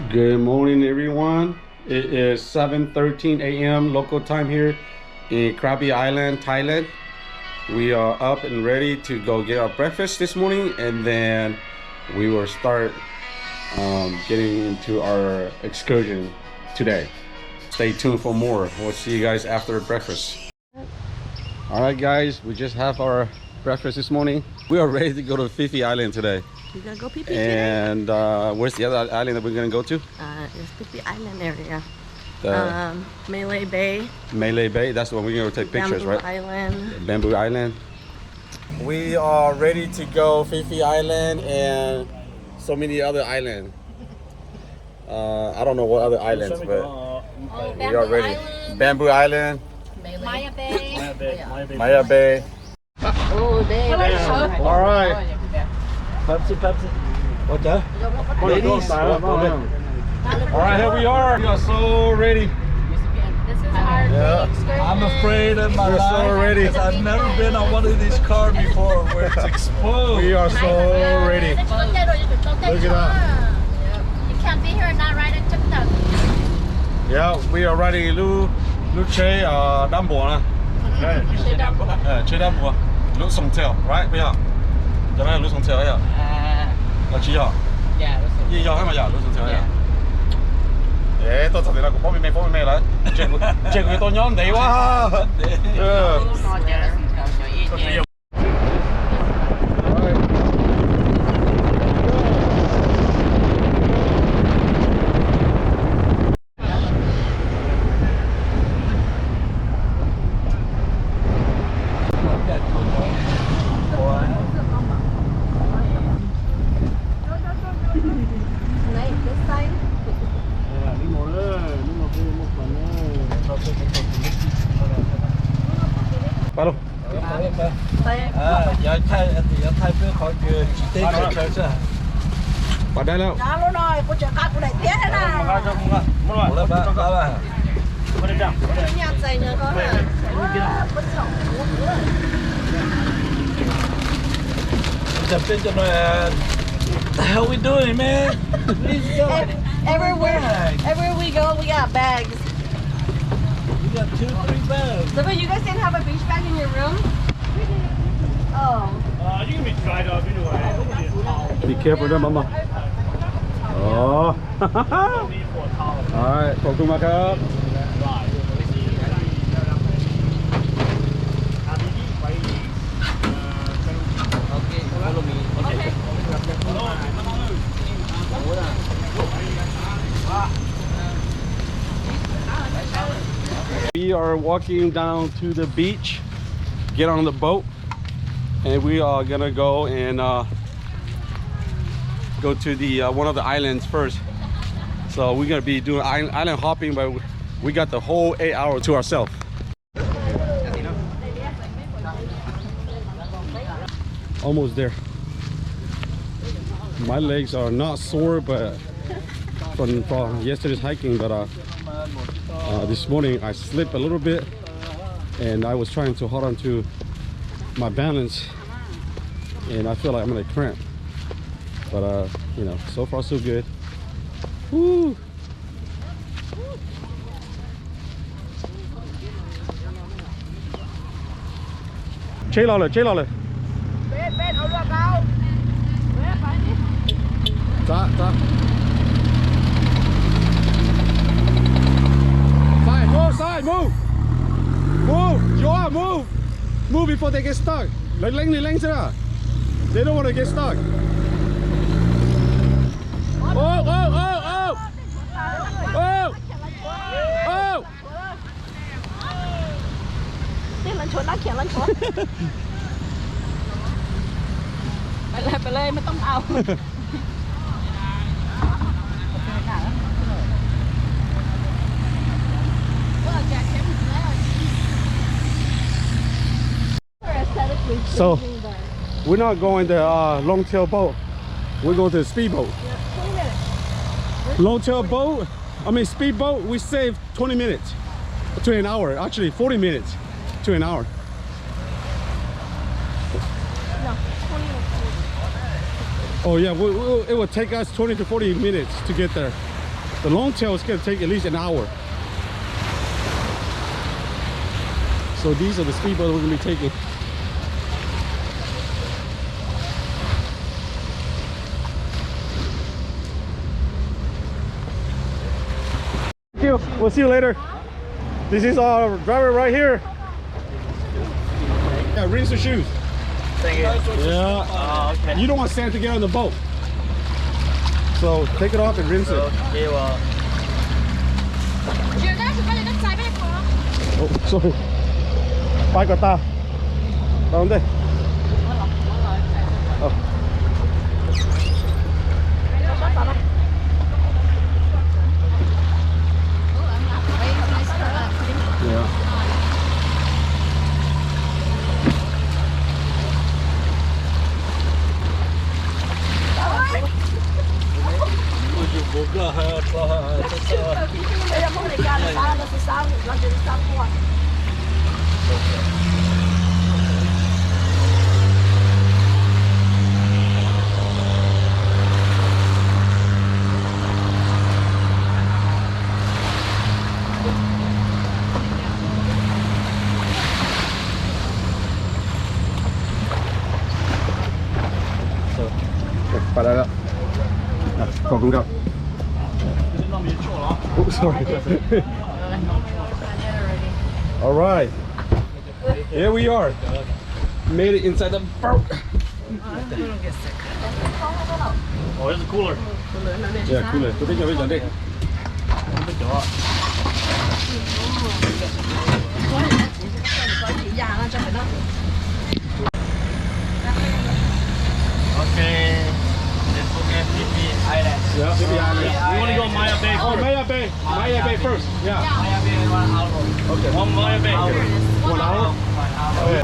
Good morning, everyone. It is 7:13 a.m. local time here in Krabi Island, Thailand. We are up and ready to go get our breakfast this morning, and then we will start getting into our excursion today. Stay tuned for more. We'll see you guys after breakfast. All right, guys, we just have our breakfast this morning. We are ready to go to Phi Phi Island today. You gonna go Phi Phi And where's the other island that we're gonna go to? It's Phi Phi Island area. The Malay Bay. Malay Bay. That's the one we're gonna take pictures, Bamboo right? Island. Bamboo Island. We are ready to go Phi Phi Island and so many other islands. I don't know what other islands, but we are ready. Bamboo Island. Maya Bay. Maya Bay. Oh, there. All right. Pepsi. What's that? Ladies. All right, here we are. We are so ready. This is our Yeah. excursion. I'm afraid of my We're life so ready. because I've never been on one of these cars before where it's exposed. We are so ready. Look Look at that. You can't be here and not ride a tuk-tuk. Yeah, we are riding Lu Che Đam Bùa nè. Che Đam Bùa. Lu Song Tail, right? Bây giờ. Cho nên Lu Song Tail ấy à? Là chỉ à? Dạ, Gì do hay mà giờ Lu Song Tail ấy à? Ê, tôi thật sự là cũng bố mẹ lại. Chuyện của tôi nhóm đi quá. Ba luôn. Dạ thay với khỏi chỉ tên chơi chứ. Vào đây nào. Đó luôn rồi, cô chờ cắt cô đẩy tiết thế nào. Một lớp ba. Nhà dày nữa có hả? Chụp tên cho nó. The hell we doing, man? Please go. Everywhere we go, we got bags. We got 2-3 bags. So, but you guys didn't have a beach bag in your room? Oh. You can be dried up anyway. Be careful there, mama. Oh. All right, ขอบคุณมากครับ We are walking down to the beach, get on the boat, and we are gonna go and go to the one of the islands first. So we're gonna be doing island hopping, but we got the whole 8 hours to ourselves. Almost there. My legs are not sore, but from yesterday's hiking, but this morning I slipped a little bit and I was trying to hold on to my balance and I feel like I'm gonna cramp, but you know, so far so good. Woo! Chế lo rồi. Bên ở luôn đâu? Bên phải đi. Dạ. Side, move! Joa, move before they get stuck. Length ra. They don't want to get stuck. Oh! Đi lên chuột,เขียนlên chuột. ไปเลยไม่ต้องเอา So we're not going the long tail boat. We're going to the speed boat. Long tail boat, speed boat, we save 20 minutes to an hour. Actually 40 minutes to an hour. No, 20 minutes. Oh yeah, it will take us 20 to 40 minutes to get there. The long tail is gonna take at least an hour. So these are the speedboats we're gonna be taking. Thank you. We'll see you later. This is our driver right here. Yeah, rinse your shoes. Thank you. Yeah. Oh, okay. You don't want sand to get on the boat. So take it off and rinse it. Okay, well. Oh, sorry. Bye, Kata. Down there. Oh. Yeah. Para la. Oh, sorry. All right. Here we are. Made it inside the boat. Oh, here's a cooler. Yeah, cooler. Tôi biết giờ đi. Okay. Let's look at Phi Phi Island. Yeah, Phi Phi Island. We want to go Maya Bay Oh, first. Maya Bay. Maya Bay first. Yeah. Maya Bay is 1 hour. Okay. One Maya Bay. 1 hour. 1 hour. Okay.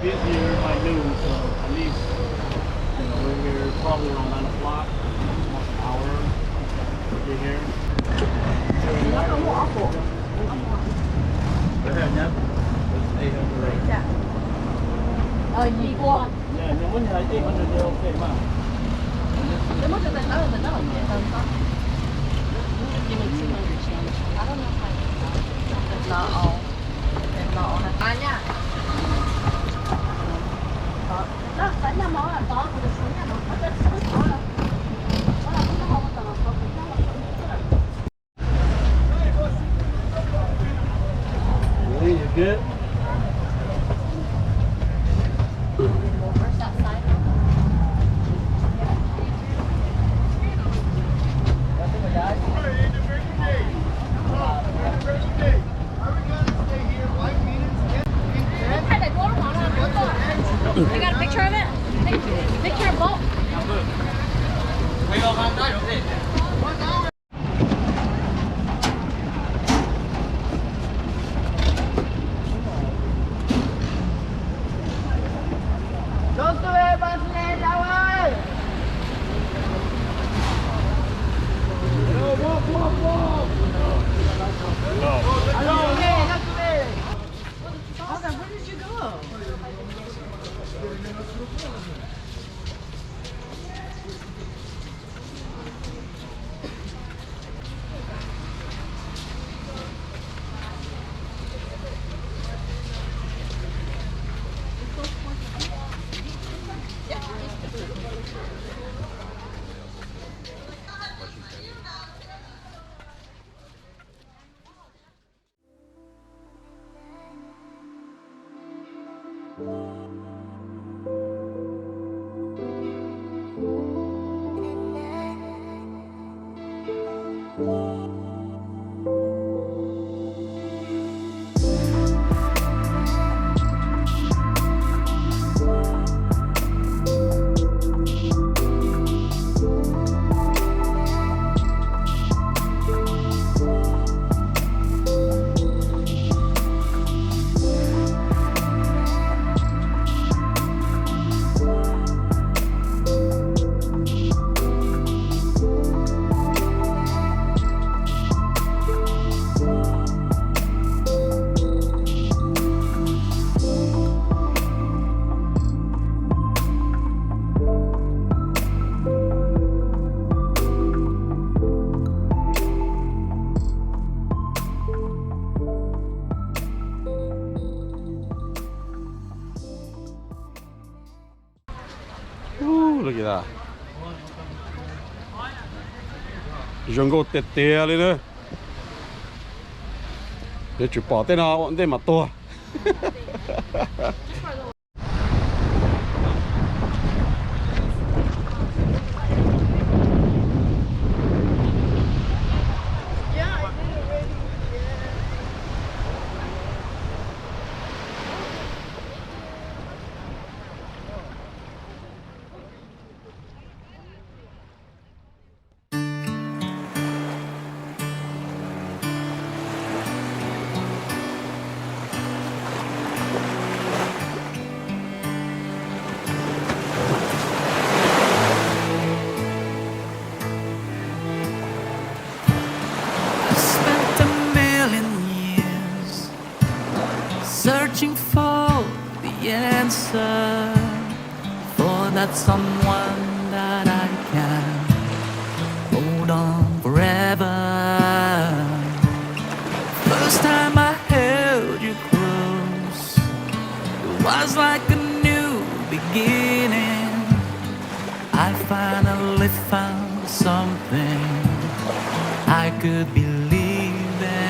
This year by noon, so at least we're here probably around 9 o'clock, almost an hour to get here. Yeah, nếu muốn nhảy 800 thì ok mà. Really, you good? You got a picture of it? Picture of boat? Ooh, look at that. Jungle tết tía lên nữa. Để chụp bỏ tên nào cũng tên mà to. Searching for the answer for that someone that I can hold on forever. First time I held you close, it was like a new beginning. I finally found something I could believe in.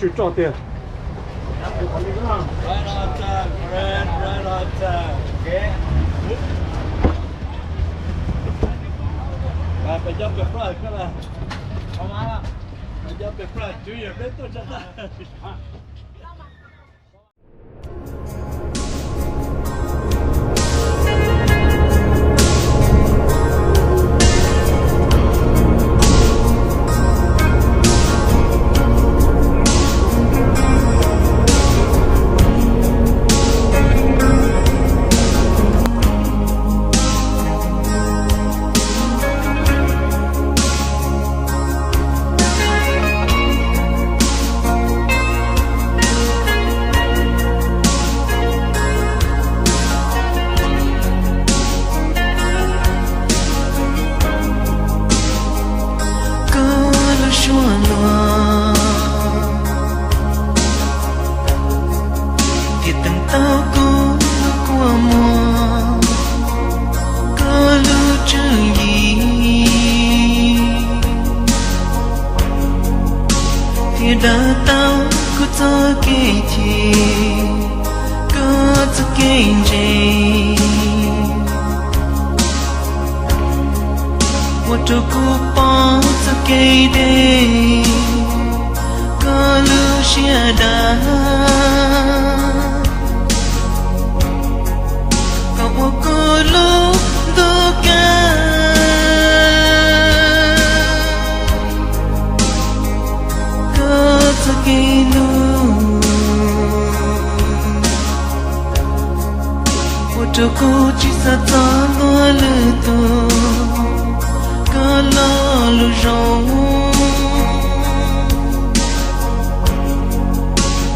Chưa cho tiền. Right on time, Fred. Right on time. Okay. 了，好麻了，人家别不然就也别多着了。đã tao cứ cho kê chi có cho kê gì một chỗ cũ bỏ cho kê đây có lưu xia đã có một cô lúc đô ca Sakinu Wotoku chisa talo luto Kala lujong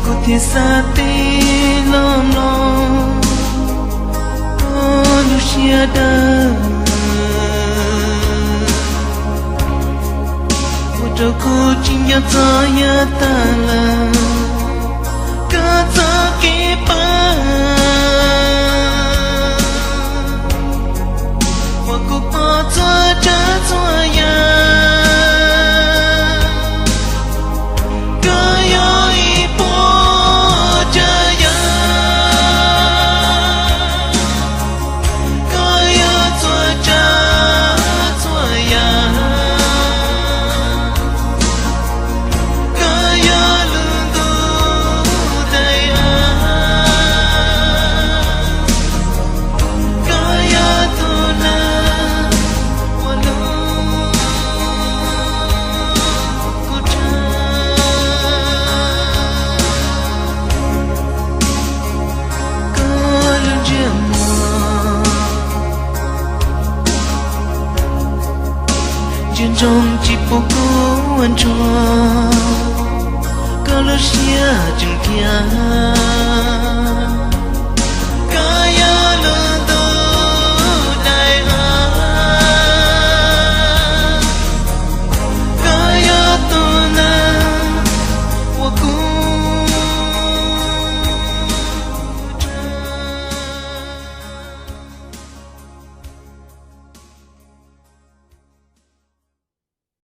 Kuti sate lom lom Kalu siada Wotoku chinya taya tala Kata kepa Waku pata jatuaya Kaya ipo jaya Kaya tua jatuaya trong chỉ phố cô ăn chua kalau sia jeng kia